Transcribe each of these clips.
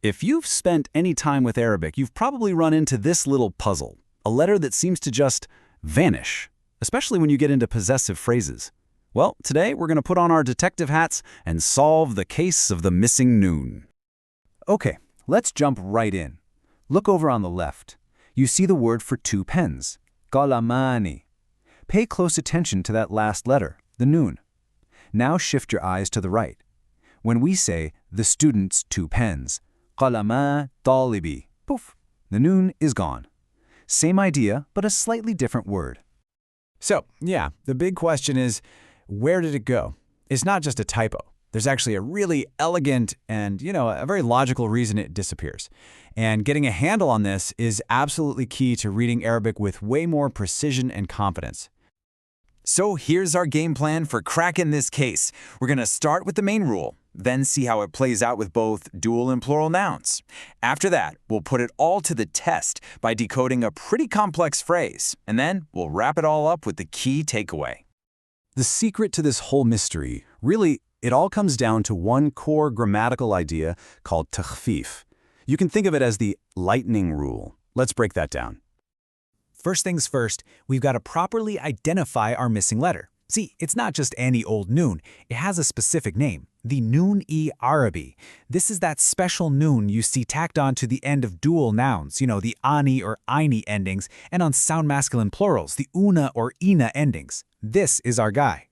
If you've spent any time with Arabic, you've probably run into this little puzzle, a letter that seems to just vanish, especially when you get into possessive phrases. Well, today we're going to put on our detective hats and solve the case of the missing noun. Okay, let's jump right in. Look over on the left. You see the word for two pens, qalamani. Pay close attention to that last letter, the noun. Now shift your eyes to the right. When we say the student's two pens, qalama talibi, poof, the noun is gone. Same idea, but a slightly different word. So, yeah, the big question is, where did it go? It's not just a typo. There's actually a really elegant and, a very logical reason it disappears. And getting a handle on this is absolutely key to reading Arabic with way more precision and confidence. So here's our game plan for cracking this case. We're going to start with the main rule, then see how it plays out with both dual and plural nouns. After that, we'll put it all to the test by decoding a pretty complex phrase, and then we'll wrap it all up with the key takeaway. The secret to this whole mystery, really, it all comes down to one core grammatical idea called takhfif. You can think of it as the lightning rule. Let's break that down. First things first, we've got to properly identify our missing letter. See, it's not just any old noun. It has a specific name, the Nun-e-Arabi. This is that special noun you see tacked on to the end of dual nouns, the ani or aini endings, and on sound masculine plurals, the una or ina endings. This is our guy.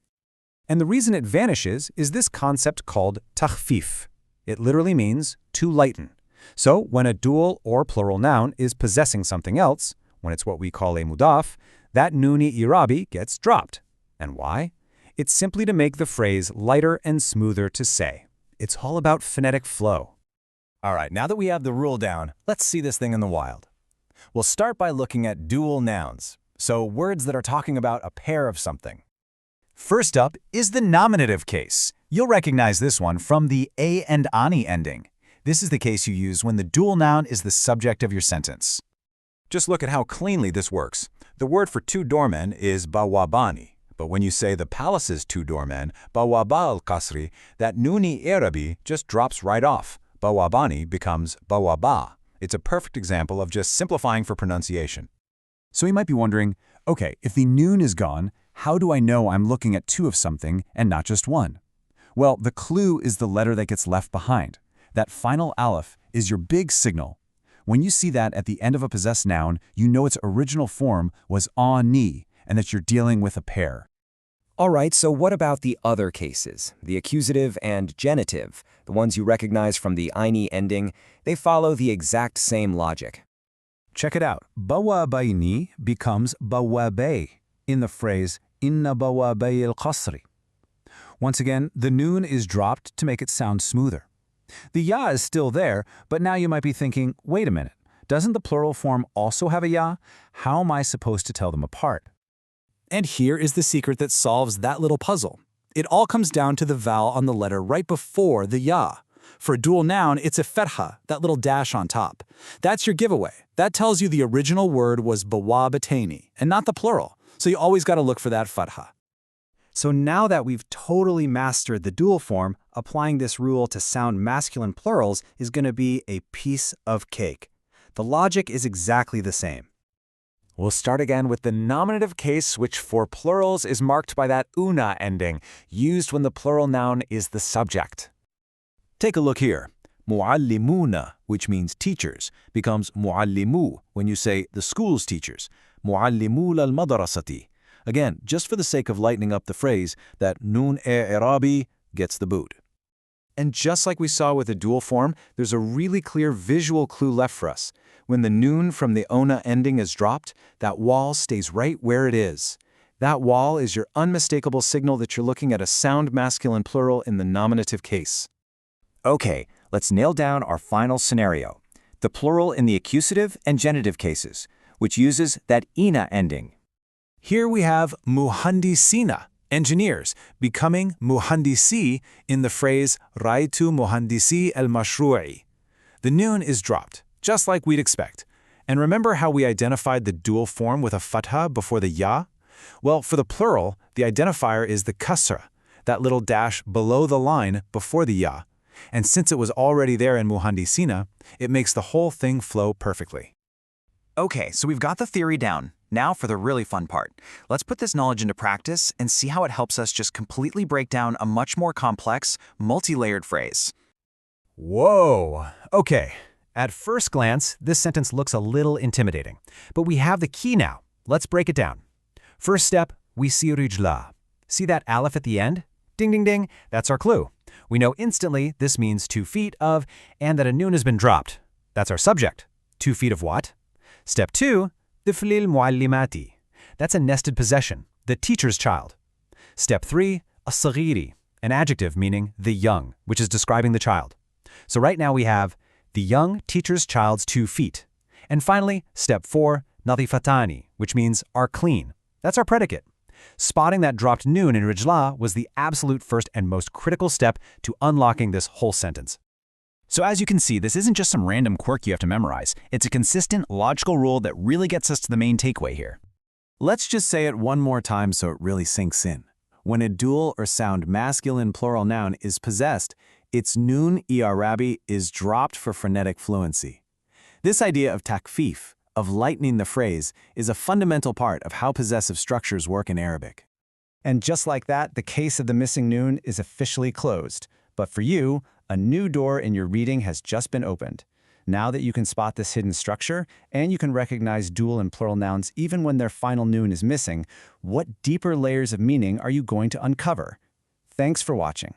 And the reason it vanishes is this concept called takhfif. It literally means to lighten. So when a dual or plural noun is possessing something else, when it's what we call a mudaf, that nun-e-Arabi gets dropped. And why? It's simply to make the phrase lighter and smoother to say. It's all about phonetic flow. All right, now that we have the rule down, let's see this thing in the wild. We'll start by looking at dual nouns, so words that are talking about a pair of something. First up is the nominative case. You'll recognize this one from the a and ani ending. This is the case you use when the dual noun is the subject of your sentence. Just look at how cleanly this works. The word for two doormen is bawabani, but when you say the palace's two doormen, bawaba al-Qasri, that nun-e-Arabi just drops right off. Bawabani becomes bawaba. It's a perfect example of just simplifying for pronunciation. So you might be wondering, okay, if the noun is gone, how do I know I'm looking at two of something and not just one? Well, the clue is the letter that gets left behind. That final aleph is your big signal. When you see that at the end of a possessed noun, you know its original form was ani, and that you're dealing with a pair. All right, so what about the other cases, the accusative and genitive, the ones you recognize from the aini ending? They follow the exact same logic. Check it out. Bawabaini becomes bawabay in the phrase inna bawabay al-Qasri. Once again, the noun is dropped to make it sound smoother. The ya is still there, but now you might be thinking, wait a minute, doesn't the plural form also have a ya? How am I supposed to tell them apart? And here is the secret that solves that little puzzle. It all comes down to the vowel on the letter right before the ya. For a dual noun, it's a fetha, that little dash on top. That's your giveaway. That tells you the original word was bawabatani, and not the plural, so you always got to look for that fatha. So now that we've totally mastered the dual form, applying this rule to sound masculine plurals is going to be a piece of cake. The logic is exactly the same. We'll start again with the nominative case, which for plurals is marked by that una ending, used when the plural noun is the subject. Take a look here. Muslimoona, which means teachers, becomes muallimu when you say the school's teachers. Muallimul al-madrasati. Again, just for the sake of lightening up the phrase, that nun-e-Arabi gets the boot. And just like we saw with the dual form, there's a really clear visual clue left for us. When the noun from the ona ending is dropped, that wall stays right where it is. That wall is your unmistakable signal that you're looking at a sound masculine plural in the nominative case. Okay, let's nail down our final scenario. The plural in the accusative and genitive cases, which uses that ina ending. Here we have muhandisina, engineers, becoming muhandisi in the phrase raitu muhandisi al-mashru'i. The noun is dropped, just like we'd expect. And remember how we identified the dual form with a fatha before the ya? Well, for the plural, the identifier is the kasra, that little dash below the line before the ya. And since it was already there in Muhandisina, it makes the whole thing flow perfectly. Okay, so we've got the theory down. Now for the really fun part. Let's put this knowledge into practice and see how it helps us just completely break down a much more complex, multi-layered phrase. Whoa! Okay, at first glance, this sentence looks a little intimidating. But we have the key now. Let's break it down. First step, we see rijla. See that aleph at the end? Ding, ding, ding. That's our clue. We know instantly this means 2 feet of, and that a noun has been dropped. That's our subject. 2 feet of what? Step 2, tiflil muallimati. That's a nested possession, the teacher's child. Step 3, as-saghiri, an adjective meaning the young, which is describing the child. So right now we have the young teacher's child's 2 feet. And finally, step 4, nadifatani, which means are clean. That's our predicate. Spotting that dropped noun in rijla was the absolute first and most critical step to unlocking this whole sentence. So as you can see, this isn't just some random quirk you have to memorize. It's a consistent, logical rule that really gets us to the main takeaway here. Let's just say it one more time so it really sinks in. When a dual or sound masculine plural noun is possessed, its noun i'rabi is dropped for phonetic fluency. This idea of takfif, of lightening the phrase, is a fundamental part of how possessive structures work in Arabic. And just like that, the case of the missing noun is officially closed. But for you, a new door in your reading has just been opened. Now that you can spot this hidden structure, and you can recognize dual and plural nouns even when their final noun is missing, what deeper layers of meaning are you going to uncover? Thanks for watching.